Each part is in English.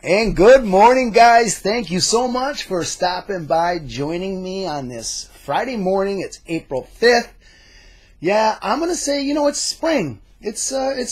And good morning, guys. Thank you so much for stopping by, joining me on this Friday morning. It's April 5th. Yeah, I'm going to say, it's spring. It's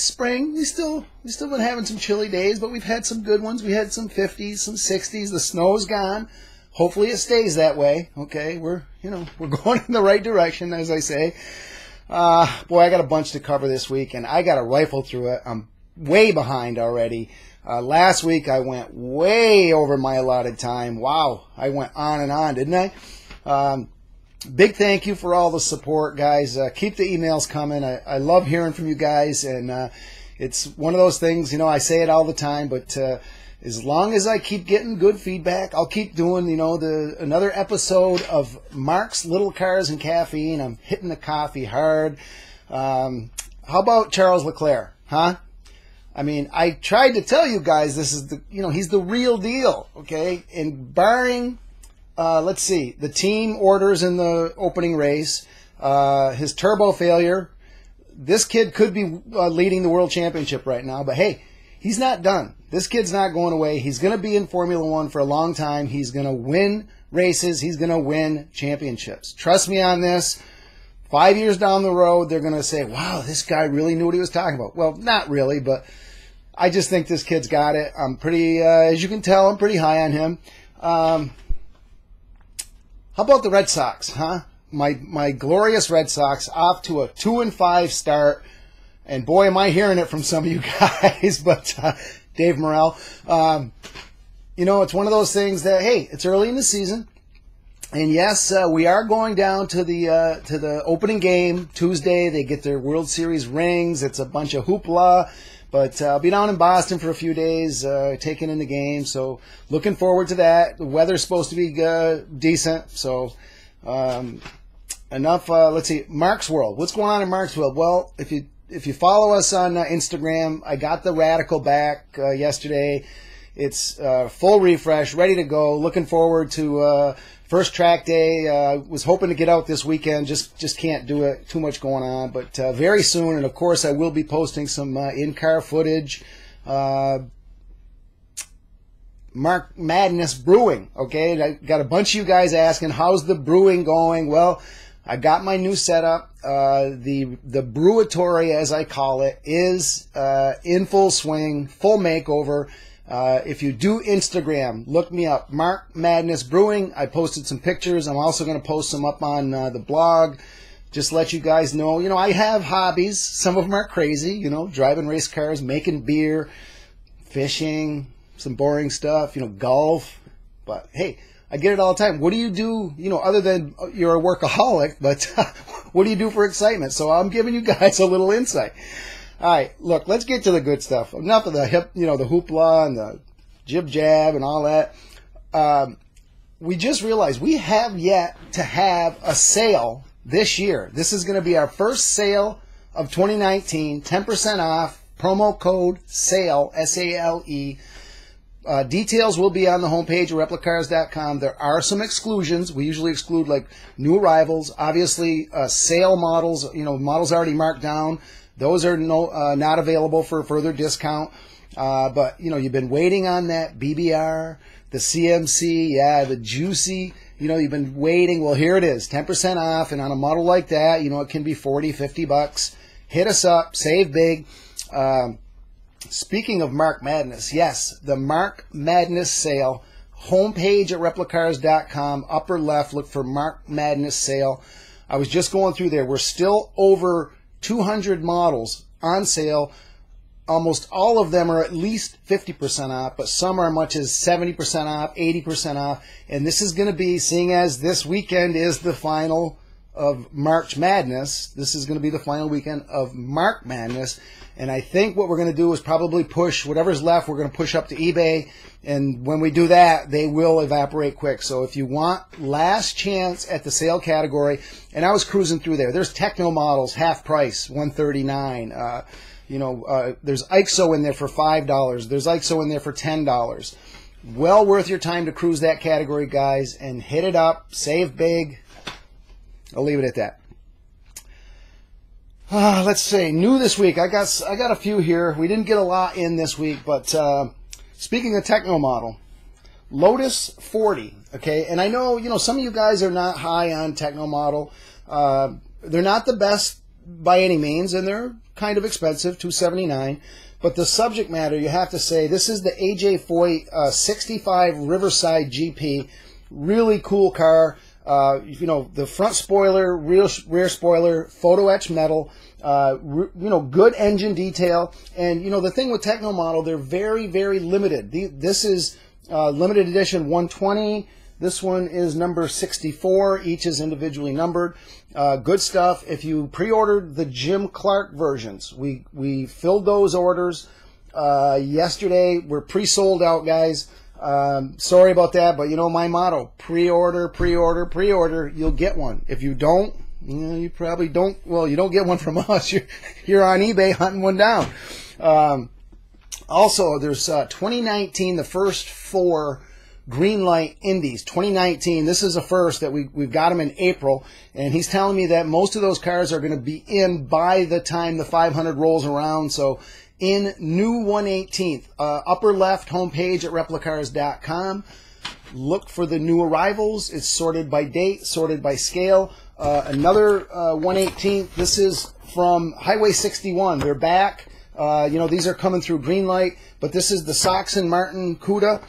spring. We still been having some chilly days, but we've had some good ones. We had some 50s, some 60s. The snow's gone. Hopefully it stays that way. Okay, we're going in the right direction, as I say. Boy, I got a bunch to cover this week, and I got to rifle through it. I'm way behind already. Last week I went way over my allotted time. Wow, I went on and on, didn't I? Big thank you for all the support, guys. Keep the emails coming. I love hearing from you guys, and it's one of those things, I say it all the time, but as long as I keep getting good feedback, I'll keep doing, another episode of Mark's Little Cars and Caffeine. I'm hitting the coffee hard. How about Charles Leclerc, huh? I mean, I tried to tell you guys this is he's the real deal, okay? And barring, let's see, the team orders in the opening race, his turbo failure, this kid could be leading the world championship right now. But hey, he's not done. This kid's not going away. He's going to be in Formula One for a long time. He's going to win races. He's going to win championships. Trust me on this. 5 years down the road, they're going to say, wow, this guy really knew what he was talking about. Well, not really, but I just think this kid's got it. I'm pretty, as you can tell, I'm pretty high on him. How about the Red Sox, huh? My glorious Red Sox off to a 2-5 start. And boy, am I hearing it from some of you guys, but Dave Morrell. It's one of those things that, hey, it's early in the season. And yes, we are going down to the opening game Tuesday. They get their World Series rings. It's a bunch of hoopla. But I'll be down in Boston for a few days, taking in the game. So looking forward to that. The weather's supposed to be decent. So enough. Let's see. Mark's World. What's going on in Mark's World? Well, if you follow us on Instagram, I got the Radical back yesterday. It's full refresh, ready to go. Looking forward to first track day. Was hoping to get out this weekend. Just can't do it. Too much going on. But very soon, and of course, I will be posting some in-car footage. Mark Madness Brewing. Okay, I got a bunch of you guys asking, how's the brewing going? Well, I got my new setup. The brewatory, as I call it, is in full swing, full makeover. If you do Instagram, look me up, Mark Madness Brewing. I posted some pictures. I'm also going to post some up on the blog. Just let you guys know, I have hobbies. Some of them are crazy, driving race cars, making beer, fishing, some boring stuff, golf. But hey, I get it all the time. What do you do, other than you're a workaholic, but what do you do for excitement? So I'm giving you guys a little insight. All right, look, let's get to the good stuff. Enough of the the hoopla and the jib-jab and all that. We just realized we have yet to have a sale this year. This is going to be our first sale of 2019, 10% off, promo code SALE, S-A-L-E. Details will be on the homepage of replicars.com. There are some exclusions. We usually exclude like new arrivals. Obviously, sale models, models already marked down. Those are not available for further discount. But, you've been waiting on that BBR, the CMC, yeah, the Juicy. You've been waiting. Well, here it is, 10% off. And on a model like that, it can be $40, $50. Hit us up. Save big. Speaking of Mark Madness, yes, the Mark Madness sale, homepage at replicars.com, upper left, look for Mark Madness sale. I was just going through there. We're still over 200 models on sale. Almost all of them are at least 50% off, but some are much as 70% off, 80% off. And this is going to be, seeing as this weekend is the final of March Madness, this is going to be the final weekend of Mark Madness. And I think what we're going to do is probably push whatever's left, we're going to push up to eBay. And when we do that, they will evaporate quick. So if you want last chance at the sale category, and I was cruising through there, there's techno models, half price, $139. There's IXO in there for $5. There's IXO in there for $10. Well worth your time to cruise that category, guys, and hit it up, save big. I'll leave it at that. Let's see, new this week. I got a few here. We didn't get a lot in this week, but speaking of techno model, Lotus 40, okay, and I know, some of you guys are not high on techno model. They're not the best by any means, and they're kind of expensive, $279. But the subject matter, you have to say, this is the AJ Foyt 65 Riverside GP. Really cool car. The front spoiler, rear spoiler, photo etch metal. Good engine detail. And the thing with techno model, they're very, very limited. This is limited edition 120. This one is number 64. Each is individually numbered. Good stuff. If you pre-ordered the Jim Clark versions, we filled those orders yesterday. We're pre-sold out, guys. Sorry about that, but my motto: pre-order, pre-order, pre-order. You'll get one. If you don't, you probably don't. Well, you don't get one from us. You're on eBay hunting one down. Also, there's 2019, the first 4 Greenlight Indies 2019. This is a first that we've got them in April, and he's telling me that most of those cars are going to be in by the time the 500 rolls around. So in new 118th, upper left homepage at replicars.com. Look for the new arrivals. It's sorted by date, sorted by scale. Another 118th. This is from Highway 61. They're back. These are coming through Greenlight, but this is the Soxon Martin Cuda.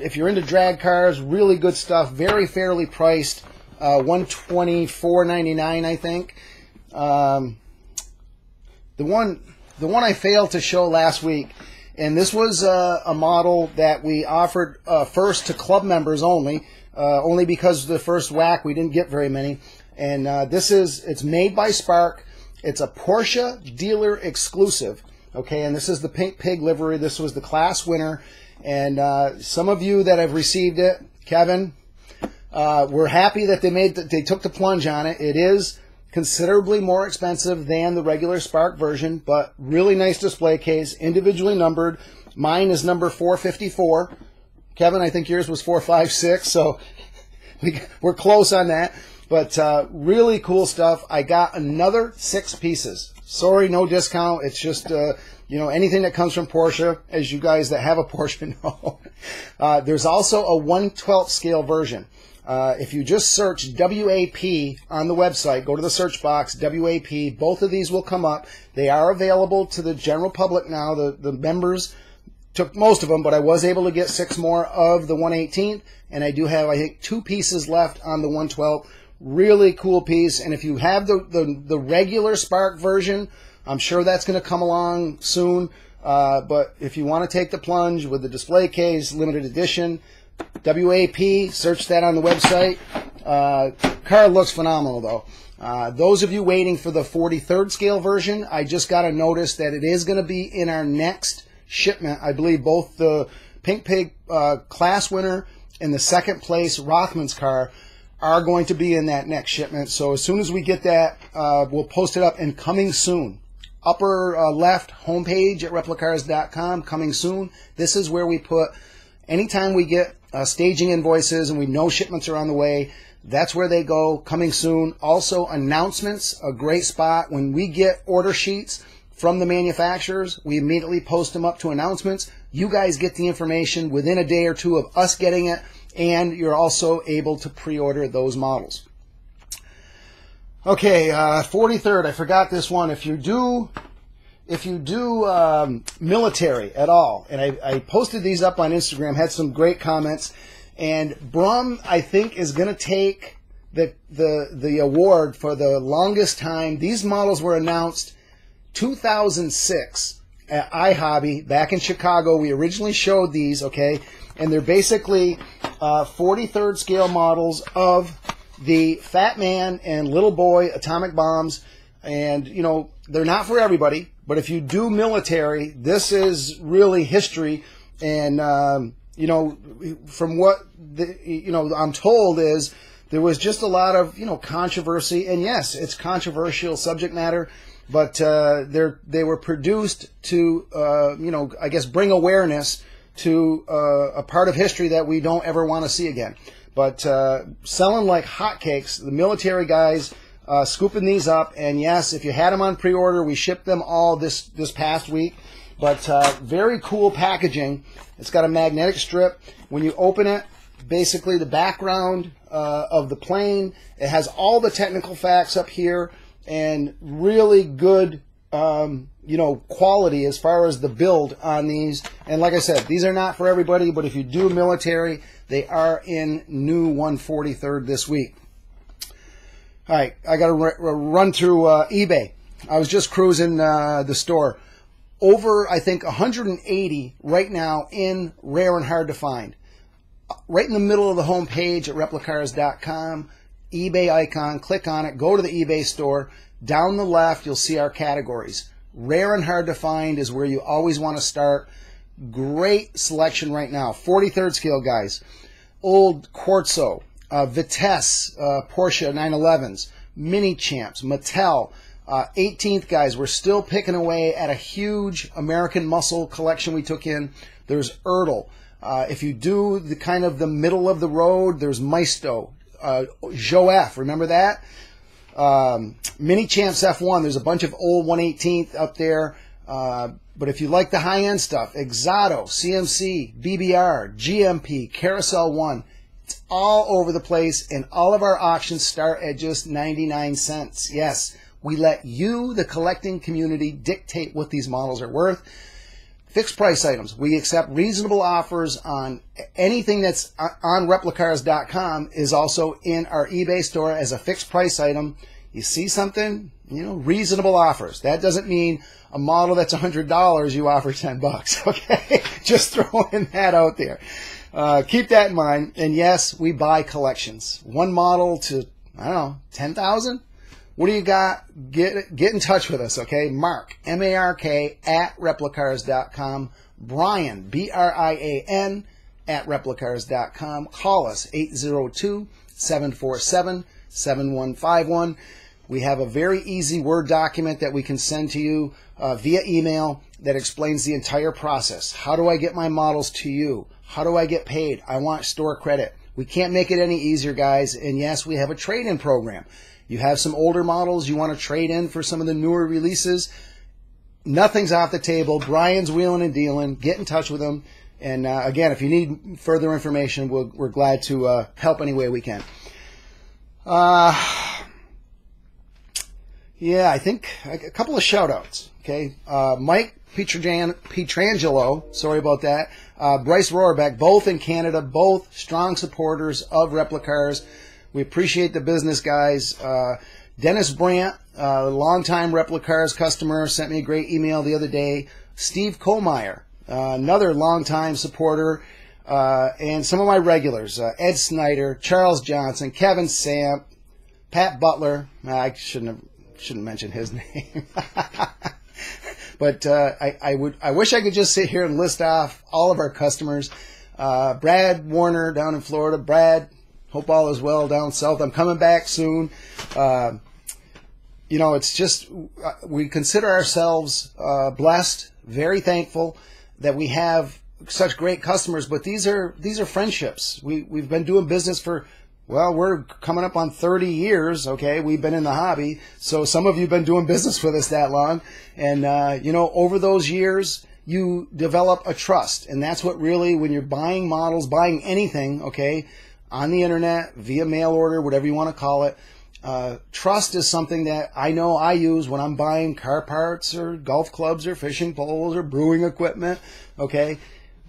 If you're into drag cars, really good stuff. Very fairly priced. $124.99, I think. The one I failed to show last week, and this was a model that we offered first to club members only because the first whack we didn't get very many. And it's made by Spark. It's a Porsche dealer exclusive. Okay, and this is the Pink Pig livery. This was the class winner. And some of you that have received it, Kevin, we're happy that they took the plunge on it. It is considerably more expensive than the regular Spark version, but really nice display case, individually numbered. Mine is number 454. Kevin, I think yours was 456, so we're close on that. But really cool stuff. I got another 6 pieces. Sorry, no discount. It's just anything that comes from Porsche, as you guys that have a Porsche know. There's also a 1/12 scale version. If you just search WAP on the website, go to the search box, WAP, both of these will come up. They are available to the general public now. The members took most of them, but I was able to get 6 more of the 118th, and I do have, I think, 2 pieces left on the 112. Really cool piece, and if you have the regular Spark version, I'm sure that's going to come along soon. But if you want to take the plunge with the display case, limited edition, WAP, search that on the website. Car looks phenomenal, though. Those of you waiting for the 43rd scale version, I just got a notice that it is going to be in our next shipment. I believe both the Pink Pig class winner and the second place Rothman's car are going to be in that next shipment. So as soon as we get that, we'll post it up, and coming soon. Upper left homepage at replicars.com, coming soon. This is where we put, anytime we get staging invoices and we know shipments are on the way, that's where they go, coming soon. Also, announcements, a great spot. When we get order sheets from the manufacturers, we immediately post them up to announcements. You guys get the information within a day or two of us getting it, and you're also able to pre-order those models. Okay, 43rd, I forgot this one. If you do military at all, and I posted these up on Instagram, had some great comments, and Brum, I think, is going to take the award for the longest time. These models were announced 2006 at iHobby back in Chicago. We originally showed these, okay, and they're basically 43rd scale models of the Fat Man and Little Boy atomic bombs. And, they're not for everybody, but if you do military, this is really history. And, from what, I'm told is there was just a lot of, controversy. And yes, it's controversial subject matter, but they were produced to, I guess bring awareness to a part of history that we don't ever want to see again. But selling like hotcakes, the military guys scooping these up. And yes, if you had them on pre-order, we shipped them all this past week. But very cool packaging. It's got a magnetic strip. When you open it, basically the background of the plane. It has all the technical facts up here and really good quality as far as the build on these. And like I said, these are not for everybody, but if you do military, they are in new 143rd this week. All right, I got to run through eBay. I was just cruising the store. Over, I think, 180 right now in rare and hard to find. Right in the middle of the home page at replicars.com, eBay icon, click on it, go to the eBay store. Down the left, you'll see our categories. Rare and hard to find is where you always want to start. Great selection right now. 43rd scale, guys. Old Quartzo, Vitesse, Porsche 911s, Mini Champs, Mattel. 18th, guys, we're still picking away at a huge American Muscle collection we took in. There's Ertl. If you do the kind of the middle of the road, there's Maisto, Joef, remember that? Mini Champs F1, there's a bunch of old 118th up there. But if you like the high-end stuff, Exato, CMC, BBR, GMP, Carousel 1, it's all over the place, and all of our auctions start at just 99 cents. Yes, we let you, the collecting community, dictate what these models are worth. Fixed price items. We accept reasonable offers on anything that's on replicars.com is also in our eBay store as a fixed price item. You see something, reasonable offers. That doesn't mean a model that's $100 you offer $10, okay? Just throwing that out there. Keep that in mind. And yes, we buy collections. One model to, 10,000? What do you got? Get in touch with us, okay? Mark, M-A-R-K, at replicars.com. Brian, B-R-I-A-N, at replicars.com. Call us, 802-747-7151. We have a very easy Word document that we can send to you via email that explains the entire process. How do I get my models to you? How do I get paid? I want store credit. We can't make it any easier, guys. And yes, we have a trade-in program. You have some older models you want to trade in for some of the newer releases. Nothing's off the table. Brian's wheeling and dealing. Get in touch with him. And again, if you need further information, we're glad to help any way we can. Yeah, I think a couple of shout-outs. Okay, Mike Pietrangelo, sorry about that. Bryce Rohrbeck, both in Canada, both strong supporters of Replicars. We appreciate the business, guys. Dennis Brandt, longtime Replicars customer, sent me a great email the other day. Steve Kohlmeyer, another longtime supporter, and some of my regulars, Ed Snyder, Charles Johnson, Kevin Samp, Pat Butler. I shouldn't mention his name. But I wish I could just sit here and list off all of our customers. Brad Warner down in Florida. Brad, hope all is well down south. I'm coming back soon. It's just we consider ourselves blessed, very thankful that we have such great customers. But these are friendships. We've been doing business for, well, we're coming up on 30 years, okay? We've been in the hobby. So some of you have been doing business with us that long. And, over those years, you develop a trust. And that's what really, when you're buying models, buying anything, okay, on the internet, via mail order, whatever you want to call it, trust is something that I know I use when I'm buying car parts or golf clubs or fishing poles or brewing equipment, okay?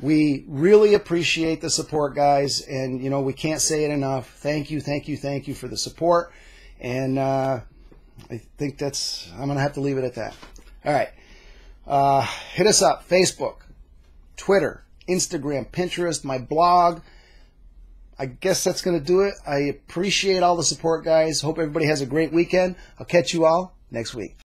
We really appreciate the support, guys, and, we can't say it enough. Thank you, thank you, thank you for the support, and I think I'm going to have to leave it at that. All right. Hit us up, Facebook, Twitter, Instagram, Pinterest, my blog. I guess that's going to do it. I appreciate all the support, guys. Hope everybody has a great weekend. I'll catch you all next week.